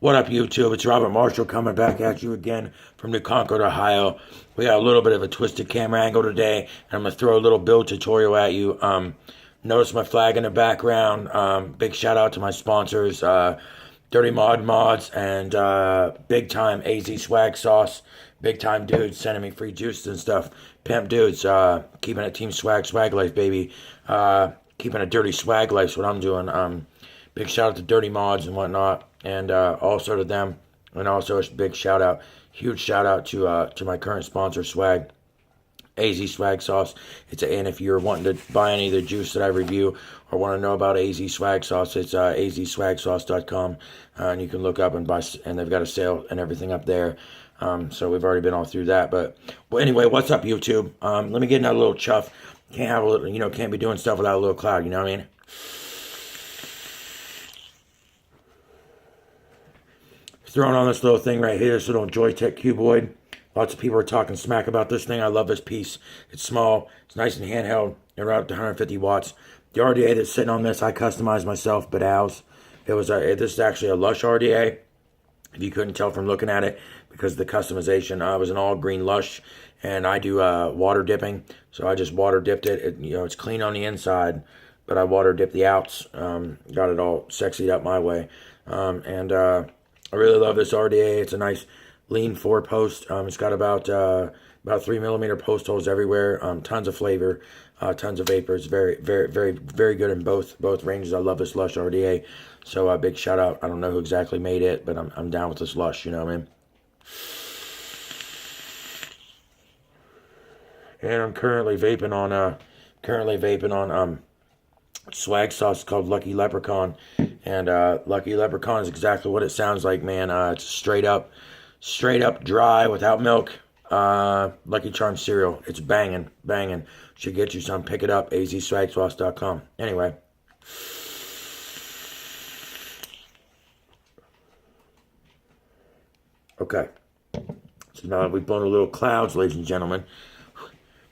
What up, YouTube? It's Robert Marshall coming back at you again from New Concord, Ohio. We got a little bit of a twisted camera angle today, and I'm going to throw a little build tutorial at you. Notice my flag in the background. Big shout out to my sponsors, Dirty Mod Mods and Big Time AZ Swag Sauce. Big time dudes sending me free juices and stuff. Pimp dudes, keeping it Team Swag Life, baby. Keeping a dirty swag life's what I'm doing. Big shout out to Dirty Mods and whatnot, and also to them, and also a big shout out, huge shout out to my current sponsor, Swag, AZ Swag Sauce. And if you're wanting to buy any of the juice that I review or want to know about AZ Swag Sauce, it's azswagsauce.com, and you can look up and buy, and they've got a sale and everything up there. So we've already been all through that, but anyway, what's up, YouTube? Let me get another little chuff. Can't have a little, can't be doing stuff without a little cloud. You know what I mean? Throwing on this little thing right here, this little Joytech cuboid. Lots of people are talking smack about this thing. I love this piece. It's small, it's nice and handheld, and right up to 150 watts. The RDA that's sitting on this, I customized myself, but ours. This is actually a Lush RDA. If you couldn't tell from looking at it, because of the customization, I was an all green Lush, and I do water dipping, so I just water dipped it. It's clean on the inside, but I water dipped the outs. Got it all sexied up my way, I really love this RDA. It's a nice lean 4-post. It's got about 3mm post holes everywhere. Tons of flavor, tons of vapor. It's very, very, very, very good in both ranges. I love this Lush RDA. So a big shout out. I don't know who exactly made it, but I'm down with this Lush. You know what I mean? And I'm currently vaping on swag sauce called Lucky Leprechaun, and Lucky Leprechaun is exactly what it sounds like, man. It's straight up dry without milk. Lucky Charm cereal. It's banging. Should get you some. Pick it up. azswagsauce.com. Anyway. Okay. So now that we've blown a little clouds, ladies and gentlemen,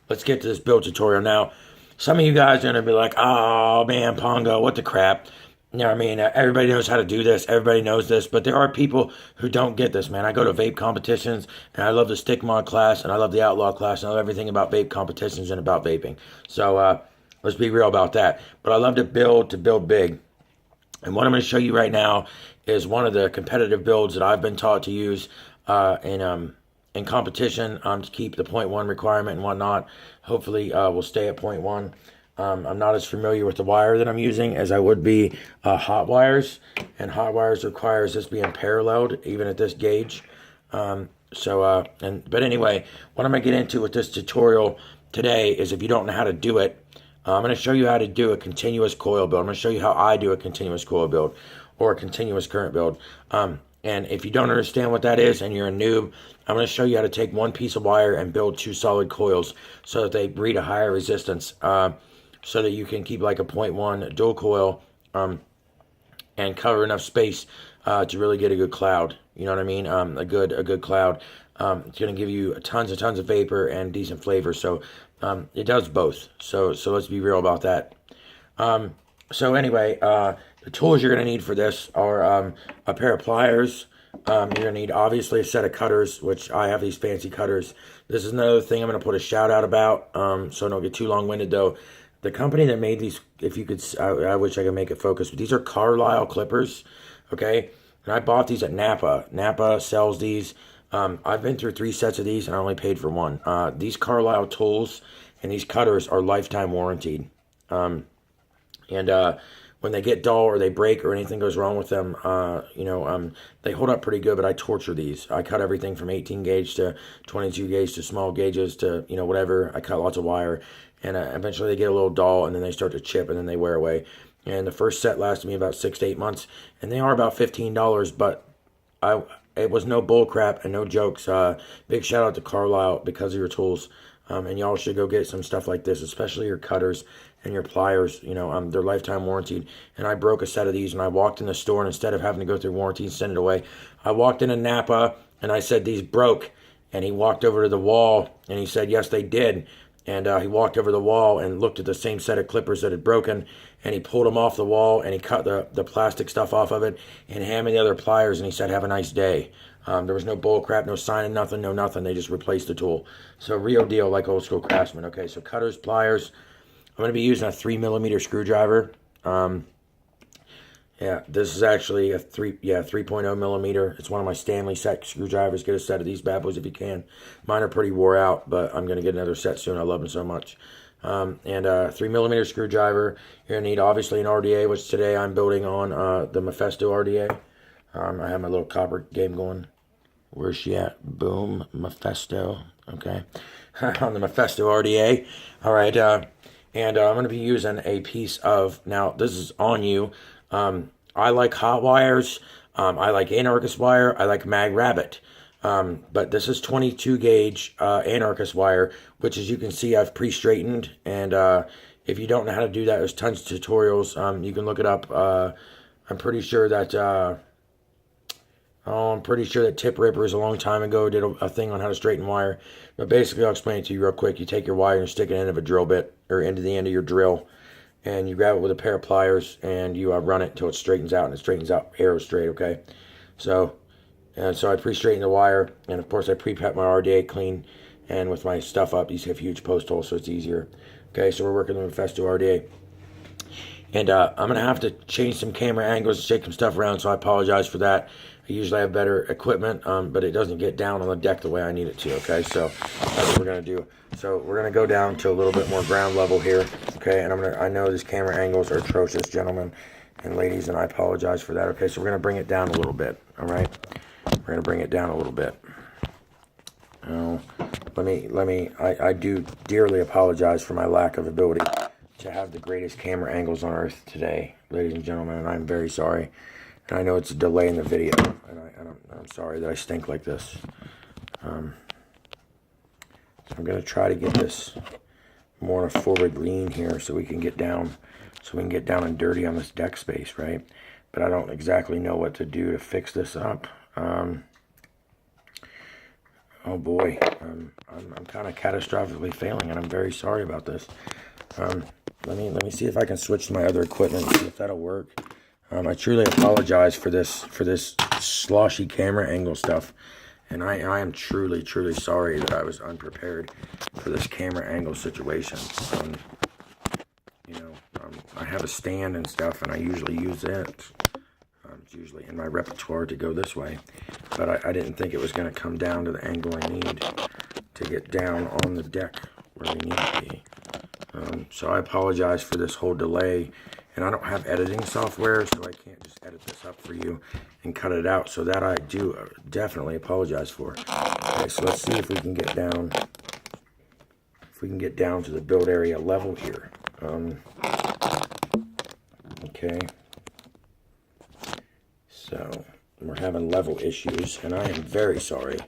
let's get to this build tutorial. Now, some of you guys are going to be like, oh man, Pongo, what the crap. You know what I mean? Everybody knows how to do this. Everybody knows this. But there are people who don't get this, man. I go to vape competitions, and I love the stick mod class, and I love the outlaw class, and I love everything about vape competitions and about vaping. So let's be real about that. But I love to build big. And what I'm going to show you right now is one of the competitive builds that I've been taught to use in competition to keep the 0.1 requirement and whatnot. Hopefully we'll stay at 0.1. I'm not as familiar with the wire that I'm using as I would be hot wires, and hot wires requires this being paralleled even at this gauge. But anyway, what I'm going to get into with this tutorial today is, if you don't know how to do it, I'm going to show you how to do a continuous coil build. I'm going to show you how I do a continuous coil build or a continuous current build. And if you don't understand what that is and you're a noob, I'm going to show you how to take one piece of wire and build 2 solid coils so that they breed a higher resistance, so that you can keep like a 0.1 dual coil and cover enough space to really get a good cloud. You know what I mean? A good cloud. It's going to give you tons of vapor and decent flavor. So it does both. So let's be real about that. So anyway, the tools you're going to need for this are a pair of pliers. You're going to need, obviously, a set of cutters, which I have these fancy cutters. This is another thing I'm going to put a shout out about, so I don't get too long-winded, though. The company that made these, if you could, I wish I could make it focus, but these are Carlisle clippers, okay? And I bought these at Napa. Napa sells these. I've been through 3 sets of these, and I only paid for 1. These Carlisle tools and these cutters are lifetime warranted. When they get dull or they break or anything goes wrong with them, they hold up pretty good, but I torture these. I cut everything from 18 gauge to 22 gauge to small gauges to, whatever. I cut lots of wire, and eventually they get a little dull, and then they start to chip, and then they wear away. And the first set lasted me about 6 to 8 months, and they are about $15, but it was no bull crap and no jokes. Big shout out to Carlisle because of your tools. And y'all should go get some stuff like this, especially your cutters and your pliers. They're lifetime warranted. And I broke a set of these, and I walked in the store, and instead of having to go through warranty and send it away, I walked into Napa, and I said, these broke. And he walked over to the wall, and he said, yes, they did. And he walked over the wall and looked at the same set of clippers that had broken, and he pulled them off the wall, and he cut the plastic stuff off of it, and handed me the other pliers, and he said, "Have a nice day." There was no bull crap, no signing, nothing, no nothing. They just replaced the tool. So real deal, like old school craftsman. Okay, so cutters, pliers. I'm going to be using a 3mm screwdriver. Yeah, this is actually a 3.0 millimeter. It's one of my Stanley set screwdrivers. Get a set of these bad boys if you can. Mine are pretty wore out, but I'm going to get another set soon. I love them so much. And a 3mm screwdriver. You're going to need, obviously, an RDA, which today I'm building on the Mephesto RDA. I have my little copper game going. Where's she at? Boom, Mephesto. Okay. On the Mephesto RDA. All right. And I'm going to be using a piece of, now this is on you. I like hot wires. I like anarchist wire. I like mag rabbit. But this is 22 gauge anarchist wire, which, as you can see, I've pre-straightened. And if you don't know how to do that, there's tons of tutorials. You can look it up. I'm pretty sure that Tip Rippers a long time ago did a thing on how to straighten wire. But basically, I'll explain it to you real quick. You take your wire and stick it in of a drill bit, or into the end of your drill, and you grab it with a pair of pliers, and you run it until it straightens out, and it straightens out arrow straight, okay? So I pre-straighten the wire, and of course I pre-pat my RDA clean, and with my stuff up, these have huge post holes, so it's easier. Okay, so we're working on the Mephesto RDA. And I'm going to have to change some camera angles and shake some stuff around, so I apologize for that. I usually have better equipment, but it doesn't get down on the deck the way I need it to, okay? So that's what we're going to do. So we're going to go down to a little bit more ground level here, okay? And I know these camera angles are atrocious, gentlemen and ladies, and I apologize for that, okay? So we're going to bring it down a little bit, all right? We're going to bring it down a little bit. Oh, I do dearly apologize for my lack of ability to have the greatest camera angles on earth today, ladies and gentlemen, and I'm very sorry. And I know it's a delay in the video, and I'm sorry that I stink like this. So I'm going to try to get this more on a forward lean here so we can get down and dirty on this deck space, right? But I don't exactly know what to do to fix this up. Oh boy, I'm kind of catastrophically failing, and I'm very sorry about this. Let me see if I can switch to my other equipment and see if that'll work. I truly apologize for this sloshy camera angle stuff, and I am truly sorry that I was unprepared for this camera angle situation. I have a stand and stuff, and I usually use it. It's usually in my repertoire to go this way, but I didn't think it was going to come down to the angle I need to get down on the deck where we need to be. So I apologize for this whole delay, and I don't have editing software, so I can't just edit this up for you and cut it out. So that I do definitely apologize for. Okay, so let's see if we can get down. If we can get down to the build area level here. Okay. So we're having level issues, and I am very sorry